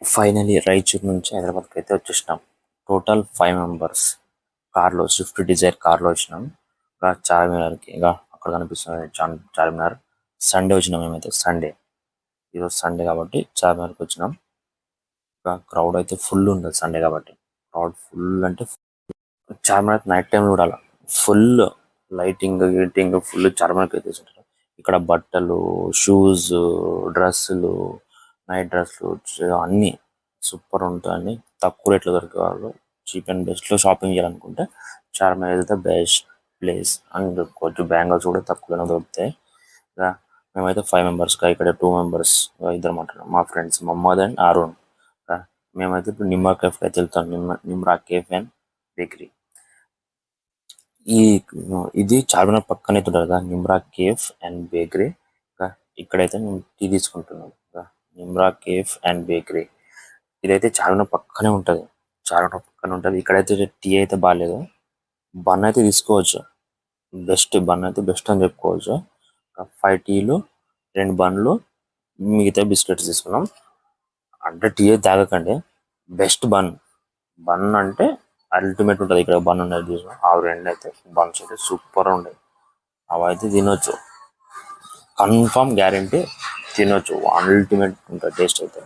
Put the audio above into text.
Finally Raichur నుంచి హైదరాబాద్కి అయితే వచ్చేసినాం. టోటల్ 5 మెంబర్స్ కార్లో, స్విఫ్ట్ డిజైర్ కార్లో వచ్చినాం. ఇంకా చార్మినార్కి, ఇంకా అక్కడ కనిపిస్తుంది చార్మినార్. సండే వచ్చినాం మేమైతే. ఈరోజు సండే కాబట్టి చార్మినార్కి వచ్చినాం. ఇంకా క్రౌడ్ అయితే ఫుల్ ఉంటుంది సండే కాబట్టి. క్రౌడ్ ఫుల్ అంటే చార్మినార్ నైట్ టైం చూడాలి. ఫుల్ లైటింగ్ గీటింగ్ ఫుల్ చార్మినార్కి అయితే ఉంటారు. ఇక్కడ బట్టలు, షూస్, డ్రెస్సులు, నైట్ డ్రెస్సులు అన్నీ సూపర్ ఉంటాయని తక్కువ రేట్లో దొరికే వాళ్ళు. చీప్ అండ్ బెస్ట్లో షాపింగ్ చేయాలనుకుంటే Charminar is the best place అని చెప్పుకోవచ్చు. బ్యాంగిల్స్ కూడా తక్కువలో దొరుకుతాయి. ఇక మేమైతే 5 మెంబర్స్, ఇక్కడ 2 మెంబర్స్, ఇద్దరు మాట్లాడు మా ఫ్రెండ్స్ మహమ్మద్ అండ్ అరుణ్. మేమైతే ఇప్పుడు నిమ్రా కేఫ్ అయితే వెళ్తాం. Nimra cafe and bakery. ఈ ఇది చార్మినార్ పక్కనే ఉంటుంది కదా, నిమ్రా కేఫ్ అండ్ బేకరీ. ఇక్కడైతే మేము టీ తీసుకుంటున్నాం. నిమ్రా కేఫ్ అండ్ బేకరీ ఇదైతే చార్మినార్ పక్కనే ఉంటుంది. ఇక్కడైతే టీ అయితే బాగాలేదు. బన్ అయితే తీసుకోవచ్చు. బన్ అయితే బెస్ట్ అని చెప్పుకోవచ్చు. 5 టీలు, 2 బన్లు, మిగతా బిస్కెట్స్ తీసుకున్నాం. అంటే టీ అయితే తాగకండి. బెస్ట్ బన్ అంటే అల్టిమేట్ ఉంటుంది. ఇక్కడ బన్ ఉన్నది తీసుకున్నాం. ఆ 2 అయితే బన్స్ అయితే సూపర్ ఉండేది. అవి అయితే తినొచ్చు, కన్ఫర్మ్ గ్యారంటీ తినొచ్చు. అల్టిమేట్ ఉంటుంది టేస్ట్ అయితే.